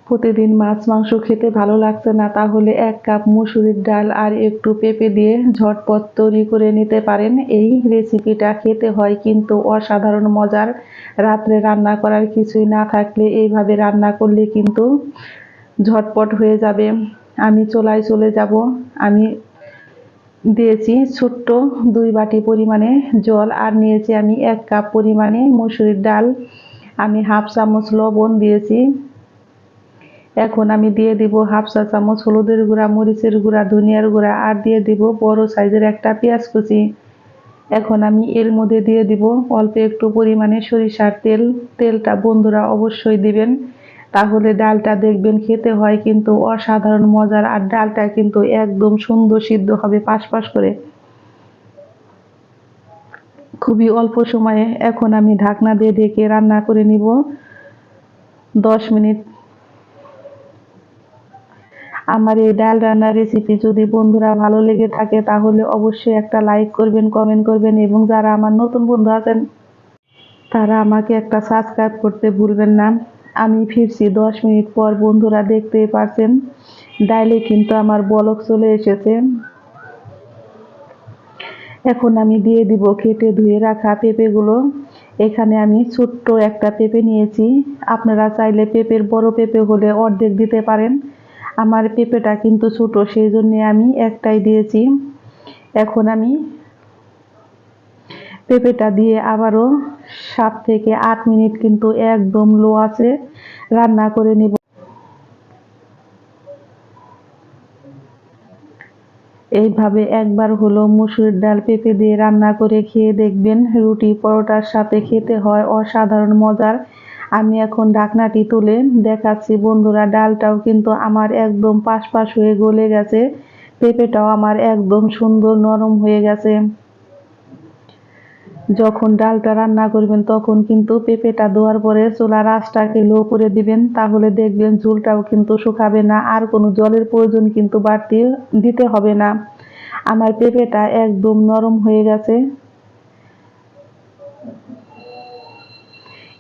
প্রতিদিন মাছ মাংস খেতে ভালো লাগছে না, তাহলে 1 কাপ মসুরির ডাল আর একটু পেঁপে দিয়ে ঝটপট তৈরি করে নিতে পারেন। এই রেসিপিটা খেতে হয় কিন্তু অসাধারণ মজার। রাত্রে রান্না করার কিছুই না থাকলে এইভাবে রান্না করলে কিন্তু ঝটপট হয়ে যাবে। আমি চুলায় চলে যাব। আমি দিয়েছি ছোট্ট 2 বাটি পরিমাণে জল, আর নিয়েছি আমি 1 কাপ পরিমাণে মসুরির ডাল। আমি হাফ চামচ লবণ দিয়েছি। এখন আমি দিয়ে দিব হাফ চা চামচ হলুদের গুঁড়া, মরিচের গুঁড়া, ধনিয়ার গুঁড়া, আর দিয়ে দিব বড় সাইজের একটা পেঁয়াজ কুচি। এখন আমি এর মধ্যে দিয়ে দিব অল্প একটু পরিমাণে সরিষার তেল। তেলটা বন্ধুরা অবশ্যই দিবেন, তাহলে ডালটা দেখবেন খেতে হয় কিন্তু অসাধারণ মজার। আর ডালটা কিন্তু একদম সুন্দর সিদ্ধ হবে পাশ পাশ করে, খুবই অল্প সময়ে। এখন আমি ঢাকনা দিয়ে ঢেকে রান্না করে নিব 10 মিনিট। আমার এই ডাল রান্নার রেসিপি যদি বন্ধুরা ভালো লেগে থাকে তাহলে অবশ্যই একটা লাইক করবেন, কমেন্ট করবেন, এবং যারা আমার নতুন বন্ধু আছেন তারা আমাকে একটা সাবস্ক্রাইব করতে ভুলবেন না। আমি ফিরছি 10 মিনিট পর। বন্ধুরা দেখতেই পাচ্ছেন ডালে কিন্তু আমার বলক চলে এসেছে। এখন আমি দিয়ে দিব কেটে ধুয়ে রাখা পেঁপেগুলো। এখানে আমি ছোট্ট একটা পেঁপে নিয়েছি। আপনারা চাইলে পেঁপের বড় পেঁপে হলে অর্ধেক দিতে পারেন। আমার পেঁপেটা কিন্তু ছোট, সেই জন্য আমি একটাই দিয়েছি। এখন আমি পেঁপেটা দিয়ে আবারও 7 থেকে 8 মিনিট কিন্তু একদম লো আছে রান্না করে নিব। এইভাবে একবার হলো মসুর ডাল পেঁপে দিয়ে রান্না করে খেয়ে দেখবেন, রুটি পরোটার সাথে খেতে হয় অসাধারণ মজার। আমি এখন ঢাকনাটি তুলে দেখাচ্ছি বন্ধুরা, ডালটাও কিন্তু আমার একদম পাশ পাশ হয়ে গলে গেছে, পেঁপেটাও আমার একদম সুন্দর নরম হয়ে গেছে। যখন ডালটা রান্না করবেন তখন কিন্তু পেঁপেটা দেওয়ার পরে চুলার আঁচটাকে লো করে দিবেন, তাহলে দেখবেন ঝোলটাও কিন্তু শুকাবে না, আর কোনো জলের প্রয়োজন কিন্তু বাড়তি দিতে হবে না। আমার পেঁপেটা একদম নরম হয়ে গেছে।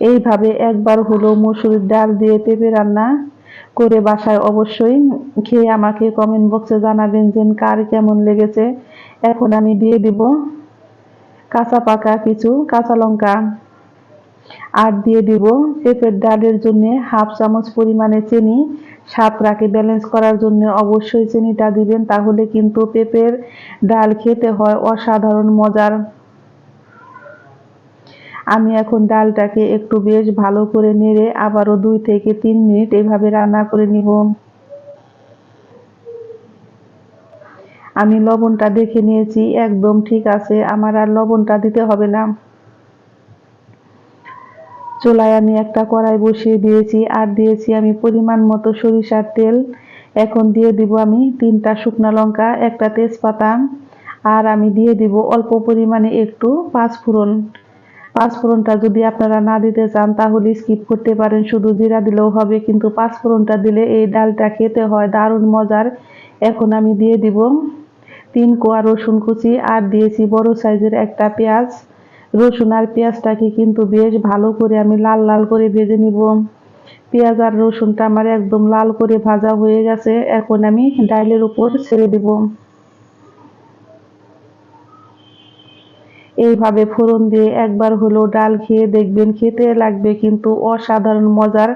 এইভাবে একবার হলো মসুরির ডাল দিয়ে পেঁপে রান্না করে বাসায় অবশ্যই খেয়ে আমাকে কমেন্ট বক্সে জানাবেন যে কার কেমন লেগেছে। এখন আমি দিয়ে দিব কাঁচা পাকা কিছু কাঁচা লঙ্কা, আর দিয়ে দিব পেঁপের ডালের জন্য হাফ চামচ পরিমাণে চিনি। স্বাদটাকে ব্যালেন্স করার জন্য অবশ্যই চিনিটা দিবেন, তাহলে কিন্তু পেঁপের ডাল খেতে হয় অসাধারণ মজার। আমি এখন ডালটাকে একটু বেশ ভালো করে নেড়ে আবারও 2 থেকে 3 মিনিট এভাবে রান্না করে নিব। আমি লবণটা দেখে নিয়েছি, একদম ঠিক আছে, আমার আর লবণটা দিতে হবে না। চুলায় আমি একটা কড়াই বসিয়ে দিয়েছি, আর দিয়েছি আমি পরিমাণ মতো সরিষার তেল। এখন দিয়ে দিব আমি 3টা শুকনো লঙ্কা, একটা তেজপাতা, আর আমি দিয়ে দিব অল্প পরিমাণে একটু পাঁচফোড়ন। পাঁচফোড়নটা যদি আপনারা না দিতে চান তাহলে স্কিপ করতে পারেন, শুধু জিরা দিলেও হবে, কিন্তু পাঁচফোড়নটা দিলে এই ডালটা খেতে হয় দারুণ মজার। এখন আমি দিয়ে দিব 3 কোয়া রসুন কুচি, আর দিয়েছি বড় সাইজের একটা পেঁয়াজ। রসুন আর পেঁয়াজটাকে কিন্তু বেশ ভালো করে আমি লাল লাল করে ভেজে নিব। পেঁয়াজ আর রসুনটা আমার একদম লাল করে ভাজা হয়ে গেছে। এখন আমি ডালের উপর ছেড়ে দিব। এইভাবে ফোড়ন দিয়ে একবার হলো ডাল খেয়ে দেখবেন, খেতে লাগবে কিন্তু অসাধারণ মজার।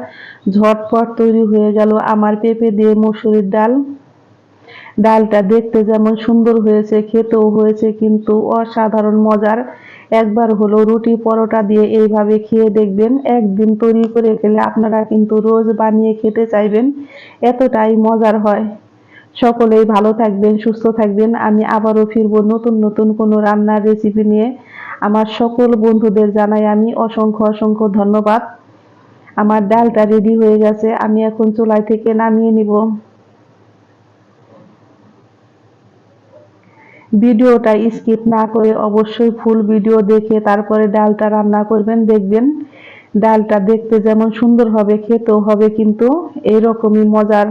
ঝটপট তৈরি হয়ে গেল আমার পেঁপে দিয়ে মসুরির ডাল। ডালটা দেখতে যেমন সুন্দর হয়েছে, খেতেও হয়েছে কিন্তু অসাধারণ মজার। একবার হলো রুটি পরোটা দিয়ে এইভাবে খেয়ে দেখবেন, একদিন তৈরি করে খেলে আপনারা কিন্তু রোজ বানিয়ে খেতে চাইবেন, এতটাই মজার হয়। সকলেই ভালো থাকবেন, সুস্থ থাকবেন। আমি আবারও ফিরবো নতুন নতুন কোনো রান্নার রেসিপি নিয়ে। আমার সকল বন্ধুদের জানাই আমি অসংখ্য অসংখ্য ধন্যবাদ। আমার ডালটা রেডি হয়ে গেছে, আমি এখন চুলাই থেকে নামিয়ে নিব। ভিডিওটা স্কিপ না করে অবশ্যই ফুল ভিডিও দেখে তারপরে ডালটা রান্না করবেন, দেখবেন ডালটা দেখতে যেমন সুন্দর হবে খেতেও হবে কিন্তু এইরকমই মজার।